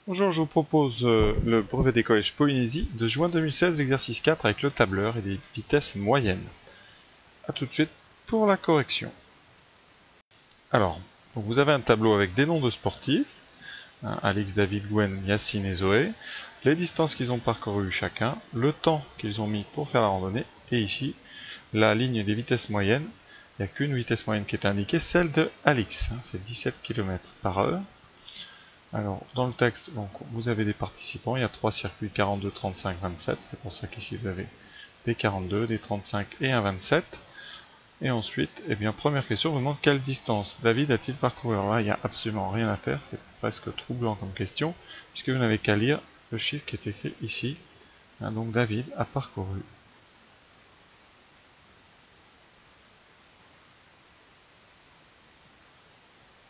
Bonjour, je vous propose le brevet des collèges Polynésie de juin 2016, l'exercice 4 avec le tableur et des vitesses moyennes. A tout de suite pour la correction. Alors, vous avez un tableau avec des noms de sportifs, Alix, David, Gwen, Yacine et Zoé, les distances qu'ils ont parcourues chacun, le temps qu'ils ont mis pour faire la randonnée, et ici, la ligne des vitesses moyennes. Il n'y a qu'une vitesse moyenne qui est indiquée, celle de Alix, c'est 17 km/h. Alors, dans le texte, donc, vous avez des participants, il y a 3 circuits, 42, 35, 27, c'est pour ça qu'ici vous avez des 42, des 35 et un 27. Et ensuite, eh bien, première question, vous demande quelle distance David a-t-il parcouru? Alors là, il n'y a absolument rien à faire, c'est presque troublant comme question, puisque vous n'avez qu'à lire le chiffre qui est écrit ici. Donc David a parcouru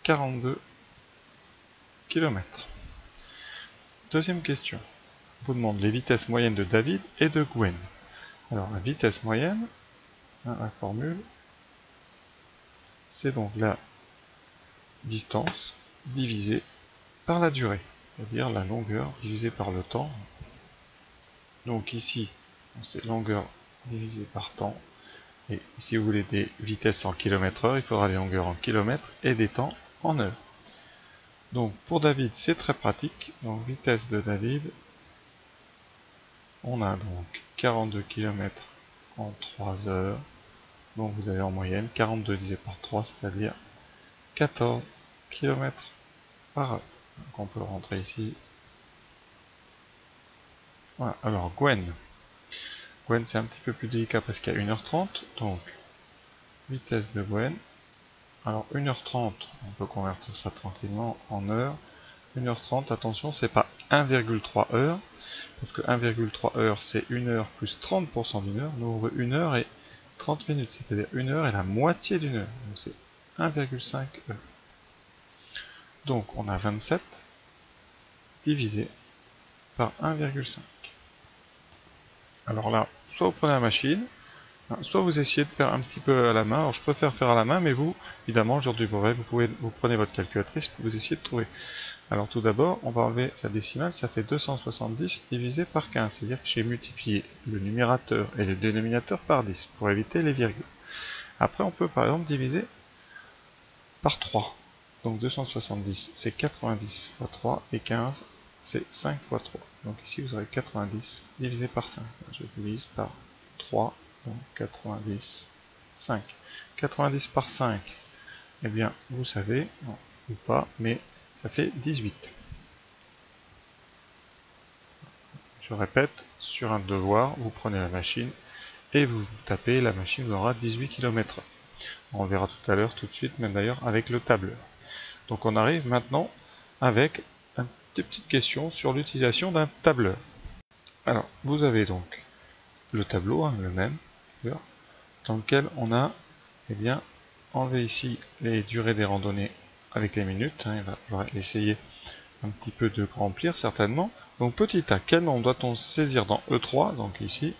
42 km. Deuxième question, vous demande les vitesses moyennes de David et de Gwen. Alors la vitesse moyenne, la formule, c'est donc la distance divisée par la durée, c'est-à-dire la longueur divisée par le temps. Donc ici, c'est longueur divisée par temps. Et si vous voulez des vitesses en km/h, il faudra des longueurs en kilomètres et des temps en heures. Donc pour David, c'est très pratique. Donc vitesse de David, on a donc 42 km en 3 heures. Donc vous avez en moyenne 42 divisé par 3, c'est-à-dire 14 km/h. Donc on peut rentrer ici. Voilà. Alors Gwen. Gwen c'est un petit peu plus délicat parce qu'il y a 1h30. Donc vitesse de Gwen. Alors 1h30, on peut convertir ça tranquillement en heure. 1h30, attention, c'est pas 1,3 heures, parce que 1,3 heures c'est 1 heure plus 30% d'une heure. Nous on veut 1 heure et 30 minutes, c'est-à-dire 1 heure et la moitié d'une heure. Donc c'est 1,5 heures. Donc on a 27 divisé par 1,5. Alors là, soit vous prenez la machine, soit vous essayez de faire un petit peu à la main. Alors je préfère faire à la main, mais vous, évidemment, le jour du brevet, vous prenez votre calculatrice, vous essayez de trouver. Alors tout d'abord, on va enlever sa décimale, ça fait 270 divisé par 15, c'est-à-dire que j'ai multiplié le numérateur et le dénominateur par 10 pour éviter les virgules. Après, on peut par exemple diviser par 3. Donc 270, c'est 90 fois 3, et 15, c'est 5 fois 3. Donc ici, vous aurez 90 divisé par 5. Je divise par 3, donc 90, 5. 90 par 5, eh bien, vous savez, non, ou pas, mais ça fait 18. Je répète, sur un devoir, vous prenez la machine et vous tapez, la machine vous aura 18 km/h. On verra tout à l'heure, tout de suite, même d'ailleurs avec le tableur. Donc on arrive maintenant avec une petite question sur l'utilisation d'un tableur. Alors, vous avez donc le tableau, le même, dans lequel on a enlevé ici les durées des randonnées avec les minutes. Il va falloir essayer un petit peu de remplir certainement. Donc petit a, quel nombre doit-on saisir dans E3, donc ici,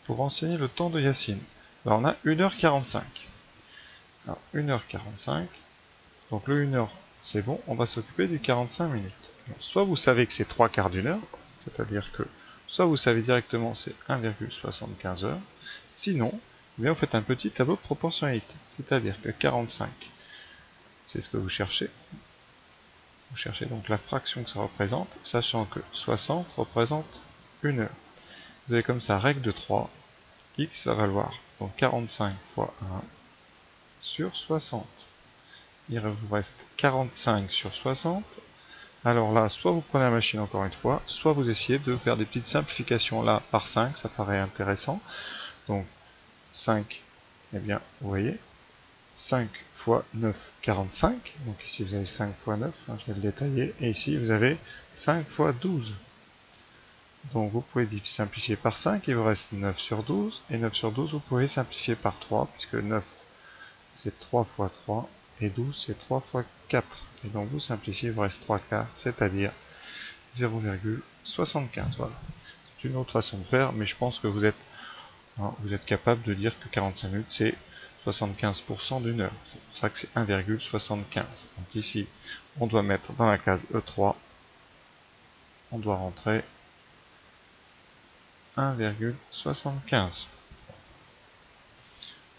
pour renseigner le temps de Yacine? Alors on a 1h45. Alors 1h45, donc le 1h c'est bon, on va s'occuper du 45 minutes. Alors, soit vous savez que c'est 3 quarts d'une heure, c'est-à-dire que soit vous savez directement c'est 1,75 heures, sinon vous faites un petit tableau de proportionnalité, c'est-à-dire que 45 c'est ce que vous cherchez. Vous cherchez donc la fraction que ça représente, sachant que 60 représente 1 heure. Vous avez comme ça règle de 3, x va valoir donc 45 fois 1 sur 60. Il vous reste 45 sur 60. Alors là, soit vous prenez la machine encore une fois, soit vous essayez de faire des petites simplifications là par 5, ça paraît intéressant. Donc 5, eh bien, vous voyez, 5 fois 9, 45. Donc ici vous avez 5 fois 9, je vais le détailler. Et ici vous avez 5 fois 12. Donc vous pouvez simplifier par 5, il vous reste 9 sur 12. Et 9 sur 12, vous pouvez simplifier par 3, puisque 9 c'est 3 fois 3. Et 12 c'est 3 fois 4. Et donc vous simplifiez, il vous reste 3 quarts, c'est-à-dire 0,75. Voilà. C'est une autre façon de faire, mais je pense que vous êtes capable de dire que 45 minutes c'est 75% d'une heure. C'est pour ça que c'est 1,75. Donc ici, on doit mettre dans la case E3 on doit rentrer 1,75.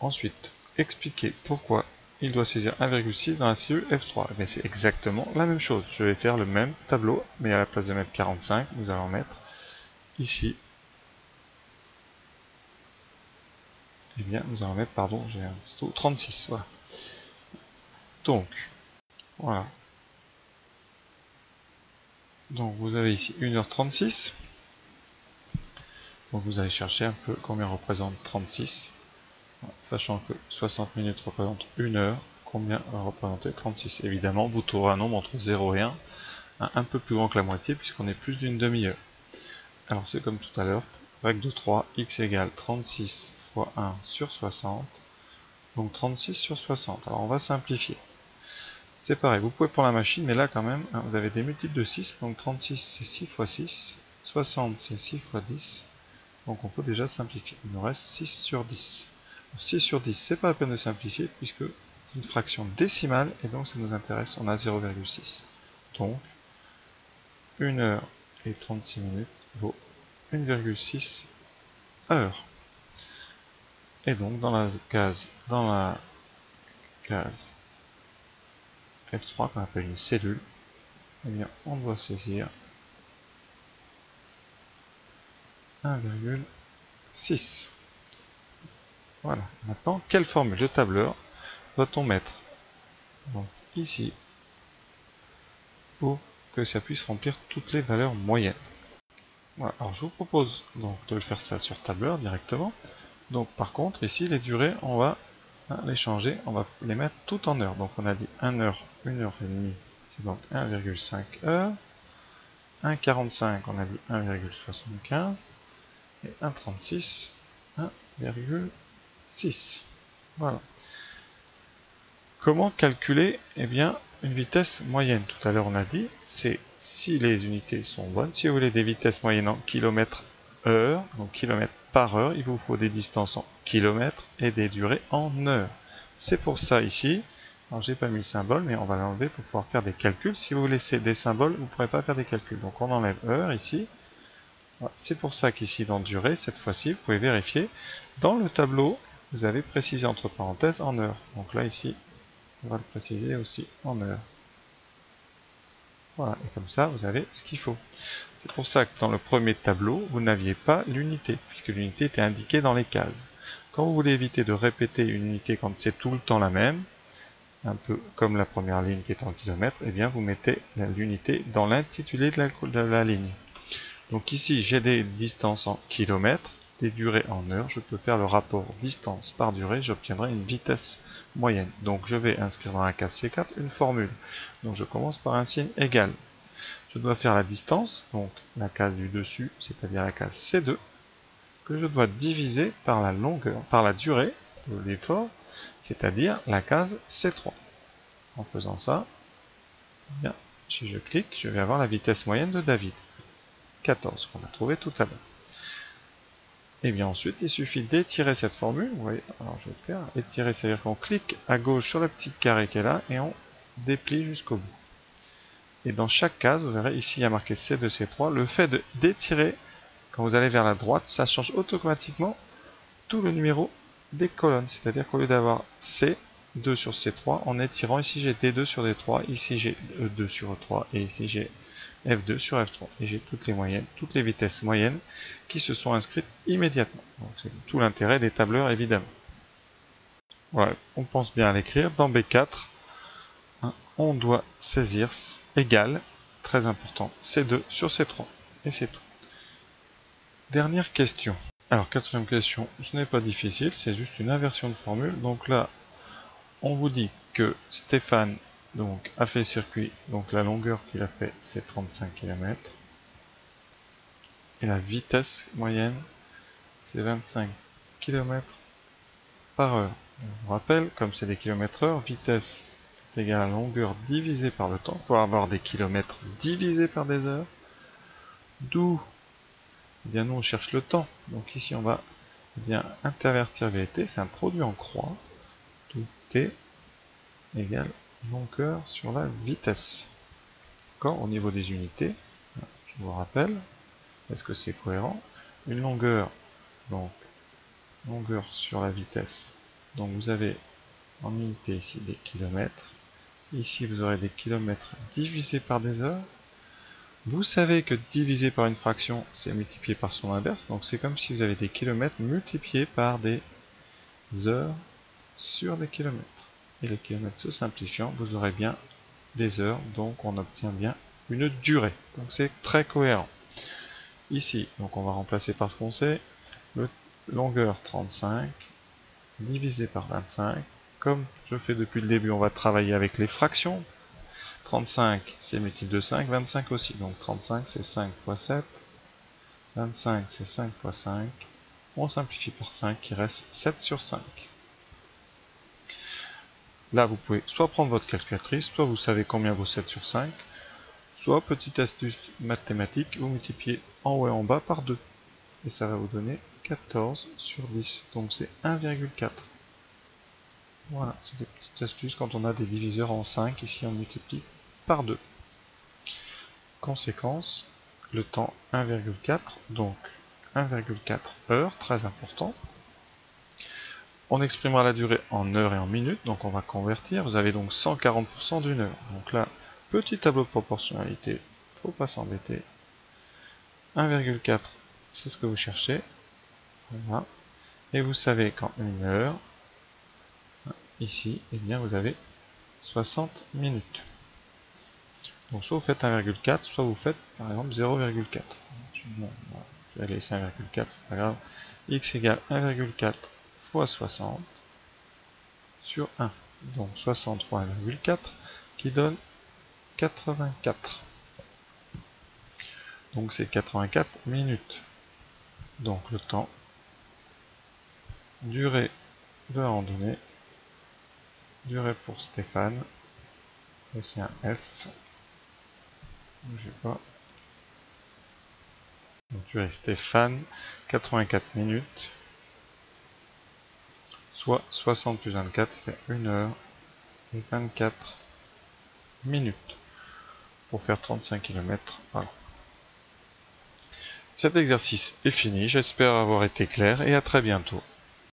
Ensuite, expliquer pourquoi il doit saisir 1,6 dans la cellule F3. Mais c'est exactement la même chose. Je vais faire le même tableau, mais à la place de mettre 45, nous allons mettre ici. Eh bien, nous allons mettre, pardon, j'ai un pseudo 36. Voilà. Donc, voilà. Donc, vous avez ici 1h36. Donc, vous allez chercher un peu combien représente 36. Sachant que 60 minutes représente 1 heure, combien va représenter 36? Évidemment, vous trouverez un nombre entre 0 et 1, un peu plus grand que la moitié, puisqu'on est plus d'une demi-heure. Alors, c'est comme tout à l'heure, règle de 3, x égale 36 fois 1 sur 60, donc 36 sur 60. Alors, on va simplifier. C'est pareil, vous pouvez prendre la machine, mais là, quand même, hein, vous avez des multiples de 6, donc 36, c'est 6 fois 6, 60, c'est 6 fois 10, donc on peut déjà simplifier. Il nous reste 6 sur 10. 6 sur 10, c'est pas la peine de simplifier puisque c'est une fraction décimale et donc ça nous intéresse, on a 0,6. Donc 1 heure et 36 minutes vaut 1,6 heures. Et donc dans la case F3 qu'on appelle une cellule, eh bien on doit saisir 1,6. Voilà. Maintenant, quelle formule de tableur doit-on mettre donc ici pour que ça puisse remplir toutes les valeurs moyennes? Voilà. Alors je vous propose donc de faire ça sur tableur directement. Donc par contre ici les durées on va les changer, on va les mettre toutes en heures. Donc on a dit 1 heure, 1 heure et demie, c'est donc 1,5 heures. 1,45 on a dit 1,75 et 1,36 1,6. Voilà. Comment calculer une vitesse moyenne? Tout à l'heure on a dit, c'est si les unités sont bonnes, si vous voulez des vitesses moyennes en km/h, donc km par heure, il vous faut des distances en kilomètres et des durées en heures. C'est pour ça ici, alors j'ai pas mis le symbole, mais on va l'enlever pour pouvoir faire des calculs. Si vous laissez des symboles, vous ne pourrez pas faire des calculs. Donc on enlève heure ici. C'est pour ça qu'ici dans durée, cette fois-ci, vous pouvez vérifier. Dans le tableau, vous avez précisé entre parenthèses en heures. Donc là ici, on va le préciser aussi en heures. Voilà, et comme ça, vous avez ce qu'il faut. C'est pour ça que dans le premier tableau, vous n'aviez pas l'unité, puisque l'unité était indiquée dans les cases. Quand vous voulez éviter de répéter une unité quand c'est tout le temps la même, un peu comme la première ligne qui est en kilomètres, eh bien vous mettez l'unité dans l'intitulé de la ligne. Donc ici, j'ai des distances en kilomètres, des durées en heures. Je peux faire le rapport distance par durée, j'obtiendrai une vitesse moyenne. Donc je vais inscrire dans la case C4 une formule. Donc je commence par un signe égal. Je dois faire la distance, donc la case du dessus, c'est-à-dire la case C2, que je dois diviser par la longueur, par la durée de l'effort, c'est-à-dire la case C3. En faisant ça, bien, si je clique, je vais avoir la vitesse moyenne de David. 14 qu'on a trouvé tout à l'heure. Et bien ensuite, il suffit d'étirer cette formule. Vous voyez, alors je vais faire étirer, c'est-à-dire qu'on clique à gauche sur la petite carré qui est là et on déplie jusqu'au bout. Et dans chaque case, vous verrez ici il y a marqué C2, C3. Le fait d'étirer, quand vous allez vers la droite, ça change automatiquement tout le numéro des colonnes. C'est-à-dire qu'au lieu d'avoir C2 sur C3, en étirant, ici j'ai D2 sur D3, ici j'ai E2 sur E3 et ici j'ai F2 sur F3. Et j'ai toutes les moyennes, toutes les vitesses moyennes qui se sont inscrites immédiatement. C'est tout l'intérêt des tableurs, évidemment. Voilà, on pense bien à l'écrire. Dans B4, on doit saisir égal, très important, C2 sur C3. Et c'est tout. Dernière question. Alors, quatrième question, ce n'est pas difficile, c'est juste une inversion de formule. Donc là, on vous dit que Stéphane donc, a fait le circuit, donc la longueur qu'il a fait, c'est 35 km. Et la vitesse moyenne, c'est 25 km par heure. Je vous rappelle, comme c'est des km heure, vitesse est égale à longueur divisée par le temps, pour avoir des kilomètres divisés par des heures. D'où, eh bien nous on cherche le temps. Donc ici on va bien intervertir VT, c'est un produit en croix. Tout T égale longueur sur la vitesse. D'accord, au niveau des unités, je vous rappelle, est-ce que c'est cohérent? Une longueur, donc longueur sur la vitesse, donc vous avez en unité ici des kilomètres, ici vous aurez des kilomètres divisés par des heures. Vous savez que divisé par une fraction, c'est multiplié par son inverse, donc c'est comme si vous avez des kilomètres multipliés par des heures sur des kilomètres. Et les kilomètres se simplifiant, vous aurez bien des heures, donc on obtient bien une durée. Donc c'est très cohérent. Ici, donc on va remplacer par ce qu'on sait, le longueur 35 divisé par 25. Comme je fais depuis le début, on va travailler avec les fractions. 35 c'est multiple de 5, 25 aussi, donc 35 c'est 5 fois 7, 25 c'est 5 fois 5, on simplifie par 5, il reste 7 sur 5. Là vous pouvez soit prendre votre calculatrice, soit vous savez combien vaut 7 sur 5, soit petite astuce mathématique, vous multipliez en haut et en bas par 2, et ça va vous donner 14 sur 10, donc c'est 1,4. Voilà, c'est des petites astuces quand on a des diviseurs en 5, ici on multiplie par 2. Conséquence, le temps 1,4, donc 1,4 heures, très important. On exprimera la durée en heures et en minutes, donc on va convertir. Vous avez donc 140% d'une heure. Donc là, petit tableau de proportionnalité, faut pas s'embêter. 1,4, c'est ce que vous cherchez. Voilà. Et vous savez qu'en une heure, ici, eh bien vous avez 60 minutes. Donc soit vous faites 1,4, soit vous faites par exemple 0,4. Je vais laisser 1,4, c'est pas grave. X égale 1,4 fois 60 sur 1. Donc 60 fois 1,4 qui donne 84. Donc c'est 84 minutes. Donc le temps, durée de la randonnée, durée pour Stéphane, c'est un F. Bougez pas. Donc durée Stéphane, 84 minutes. Soit 60 plus 24, c'est 1 heure et 24 minutes pour faire 35 km. Voilà. Cet exercice est fini, j'espère avoir été clair et à très bientôt.